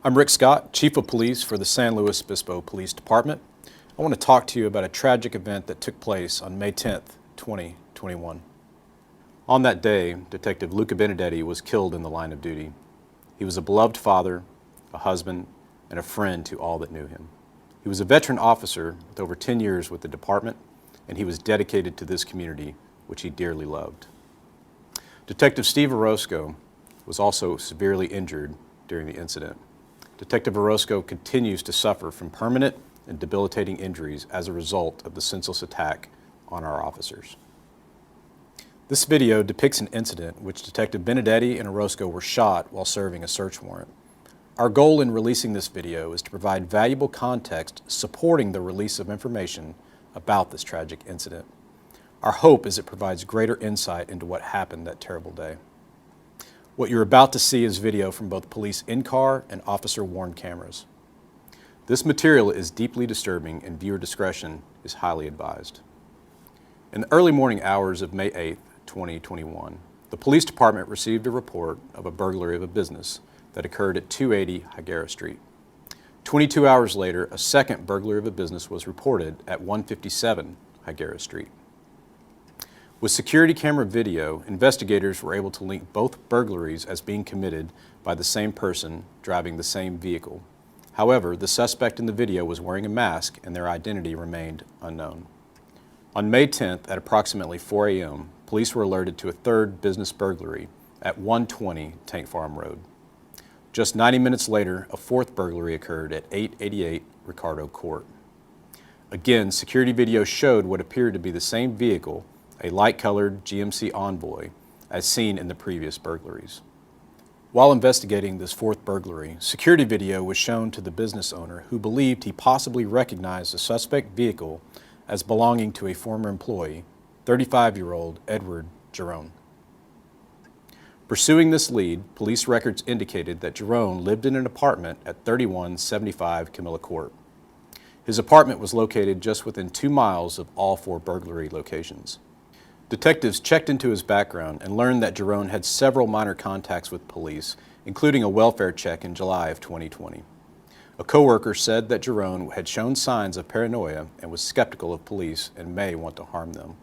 I'm Rick Scott, Chief of Police for the San Luis Obispo Police Department. I want to talk to you about a tragic event that took place on May 10th, 2021. On that day, Detective Luca Benedetti was killed in the line of duty. He was a beloved father, a husband, and a friend to all that knew him. He was a veteran officer with over 10 years with the department, and he was dedicated to this community, which he dearly loved. Detective Steve Orozco was also severely injured during the incident. Detective Orozco continues to suffer from permanent and debilitating injuries as a result of the senseless attack on our officers. This video depicts an incident in which Detective Benedetti and Orozco were shot while serving a search warrant. Our goal in releasing this video is to provide valuable context supporting the release of information about this tragic incident. Our hope is it provides greater insight into what happened that terrible day. What you're about to see is video from both police in-car and officer-worn cameras. This material is deeply disturbing and viewer discretion is highly advised. In the early morning hours of May 8, 2021, the police department received a report of a burglary of a business that occurred at 280 Higuera Street. 22 hours later, a second burglary of a business was reported at 157 Higuera Street. With security camera video, investigators were able to link both burglaries as being committed by the same person driving the same vehicle. However, the suspect in the video was wearing a mask and their identity remained unknown. On May 10th at approximately 4 a.m., police were alerted to a third business burglary at 120 Tank Farm Road. Just 90 minutes later, a fourth burglary occurred at 888 Ricardo Court. Again, security video showed what appeared to be the same vehicle, a light-colored GMC Envoy, as seen in the previous burglaries. While investigating this fourth burglary, security video was shown to the business owner who believed he possibly recognized the suspect vehicle as belonging to a former employee, 35-year-old Edward Giron. Pursuing this lead, police records indicated that Giron lived in an apartment at 3175 Camilla Court. His apartment was located just within 2 miles of all 4 burglary locations. Detectives checked into his background and learned that Giron had several minor contacts with police, including a welfare check in July of 2020. A coworker said that Giron had shown signs of paranoia and was skeptical of police and may want to harm them.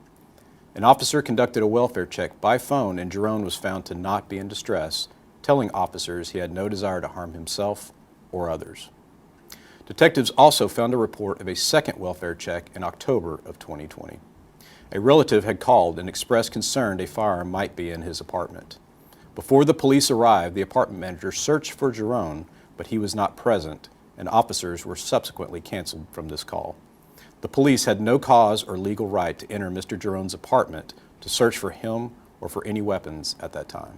An officer conducted a welfare check by phone and Giron was found to not be in distress, telling officers he had no desire to harm himself or others. Detectives also found a report of a second welfare check in October of 2020. A relative had called and expressed concern a firearm might be in his apartment. Before the police arrived, the apartment manager searched for Giron, but he was not present, and officers were subsequently canceled from this call. The police had no cause or legal right to enter Mr. Giron's apartment to search for him or for any weapons at that time.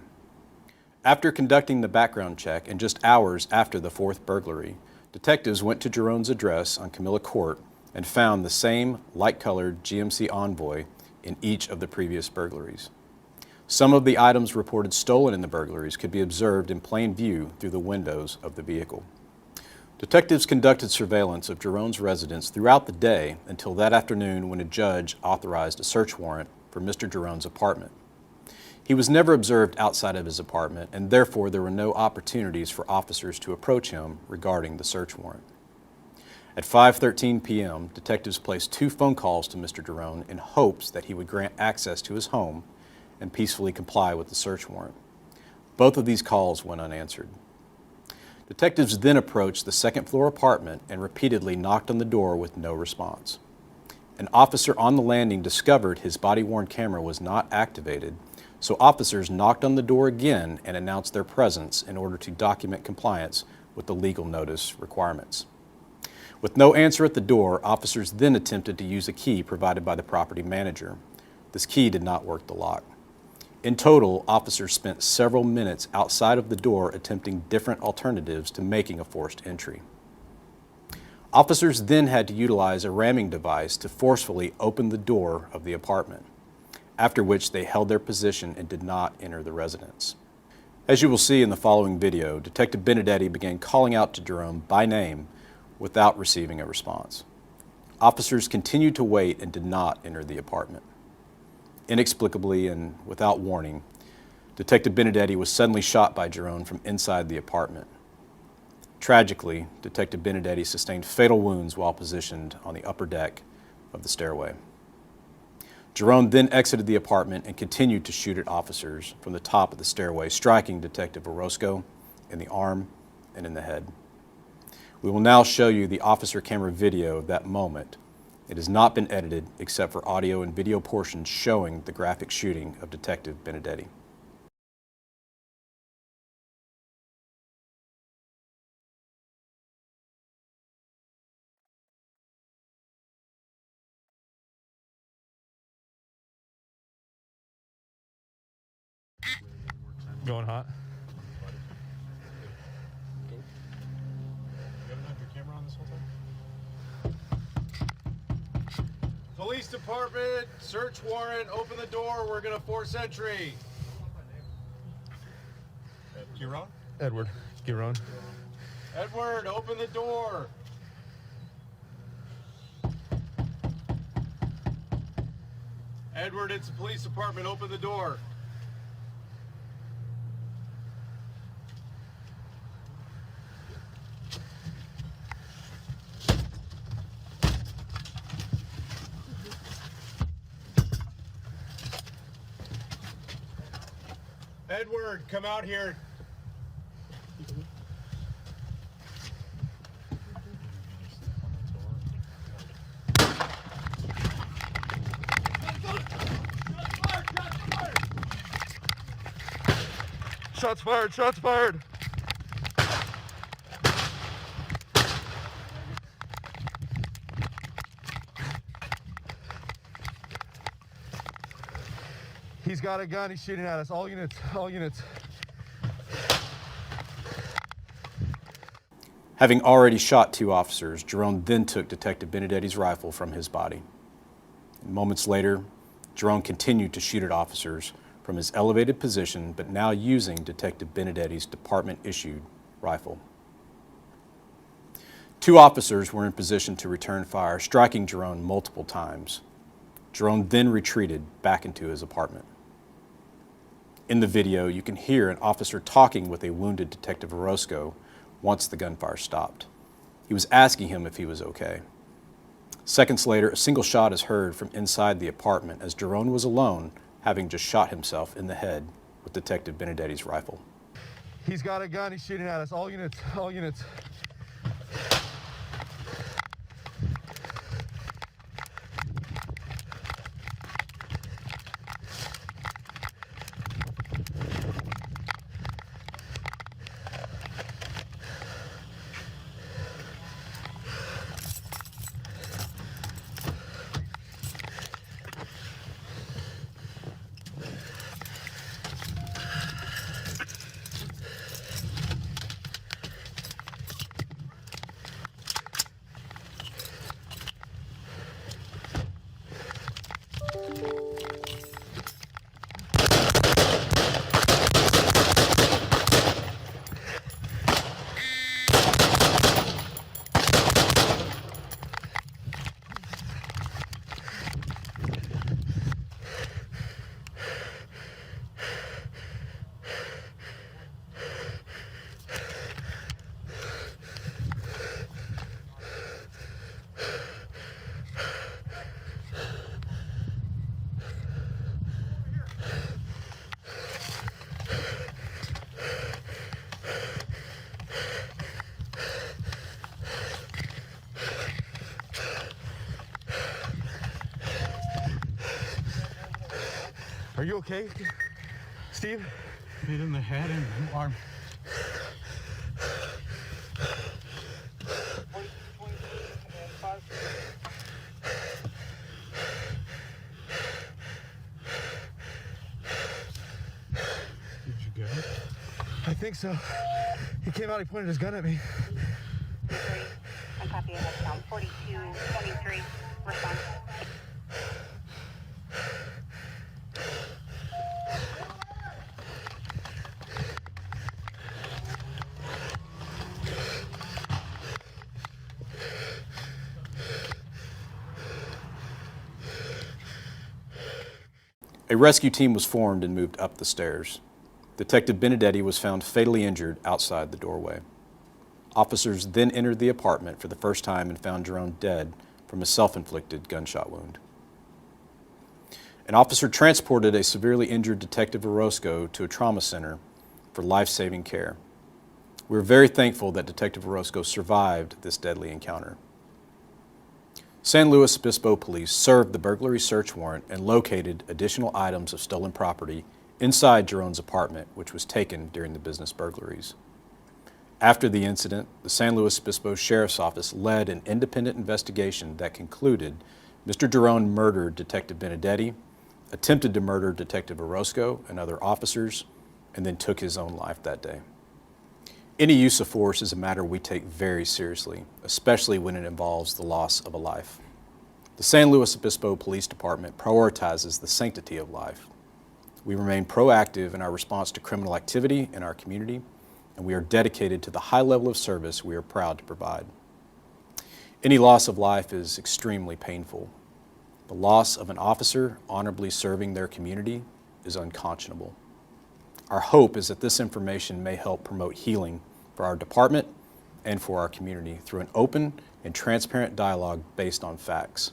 After conducting the background check and just hours after the fourth burglary, detectives went to Giron's address on Camilla Court and found the same light-colored GMC Envoy in each of the previous burglaries. Some of the items reported stolen in the burglaries could be observed in plain view through the windows of the vehicle. Detectives conducted surveillance of Giron's residence throughout the day until that afternoon when a judge authorized a search warrant for Mr. Giron's apartment. He was never observed outside of his apartment, and therefore there were no opportunities for officers to approach him regarding the search warrant. At 5:13 p.m., detectives placed 2 phone calls to Mr. Giron in hopes that he would grant access to his home and peacefully comply with the search warrant. Both of these calls went unanswered. Detectives then approached the second-floor apartment and repeatedly knocked on the door with no response. An officer on the landing discovered his body-worn camera was not activated, so officers knocked on the door again and announced their presence in order to document compliance with the legal notice requirements. With no answer at the door, officers then attempted to use a key provided by the property manager. This key did not work the lock. In total, officers spent several minutes outside of the door attempting different alternatives to making a forced entry. Officers then had to utilize a ramming device to forcefully open the door of the apartment, after which they held their position and did not enter the residence. As you will see in the following video, Detective Benedetti began calling out to Giron by name without receiving a response. Officers continued to wait and did not enter the apartment. Inexplicably and without warning, Detective Benedetti was suddenly shot by Giron from inside the apartment. Tragically, Detective Benedetti sustained fatal wounds while positioned on the upper deck of the stairway. Jerome then exited the apartment and continued to shoot at officers from the top of the stairway, striking Detective Orozco in the arm and in the head. We will now show you the officer camera video of that moment. It has not been edited except for audio and video portions showing the graphic shooting of Detective Benedetti. Going hot. You haven't had your camera on this whole time? Police department, search warrant, open the door, we're gonna force entry. Giron? Edward, Giron. Edward, open the door. Edward, it's the police department, open the door. Edward, come out here. Shots fired, shots fired. He's got a gun, he's shooting at us. All units, all units. Having already shot 2 officers, Jerome then took Detective Benedetti's rifle from his body. Moments later, Jerome continued to shoot at officers from his elevated position, but now using Detective Benedetti's department-issued rifle. 2 officers were in position to return fire, striking Jerome multiple times. Jerome then retreated back into his apartment. In the video, you can hear an officer talking with a wounded Detective Orozco once the gunfire stopped. He was asking him if he was okay. Seconds later, a single shot is heard from inside the apartment as Jerome was alone, having just shot himself in the head with Detective Benedetti's rifle. He's got a gun, he's shooting at us. All units, all units. Are you okay, Steve? Hit in the head and arm. Did you get him? I think so. He came out, he pointed his gun at me. I'm copy of headcount 4223. Response. A rescue team was formed and moved up the stairs. Detective Benedetti was found fatally injured outside the doorway. Officers then entered the apartment for the first time and found Jerome dead from a self-inflicted gunshot wound. An officer transported a severely injured Detective Orozco to a trauma center for life-saving care. We're very thankful that Detective Orozco survived this deadly encounter. San Luis Obispo Police served the burglary search warrant and located additional items of stolen property inside Jerome's apartment, which was taken during the business burglaries. After the incident, the San Luis Obispo Sheriff's Office led an independent investigation that concluded Mr. Jerome murdered Detective Benedetti, attempted to murder Detective Orozco and other officers, and then took his own life that day. Any use of force is a matter we take very seriously, especially when it involves the loss of a life. The San Luis Obispo Police Department prioritizes the sanctity of life. We remain proactive in our response to criminal activity in our community, and we are dedicated to the high level of service we are proud to provide. Any loss of life is extremely painful. The loss of an officer honorably serving their community is unconscionable. Our hope is that this information may help promote healing for our department and for our community through an open and transparent dialogue based on facts,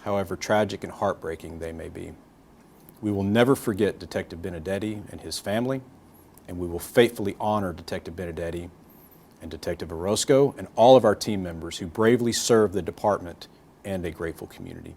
however tragic and heartbreaking they may be. We will never forget Detective Benedetti and his family, and we will faithfully honor Detective Benedetti and Detective Orozco and all of our team members who bravely serve the department and a grateful community.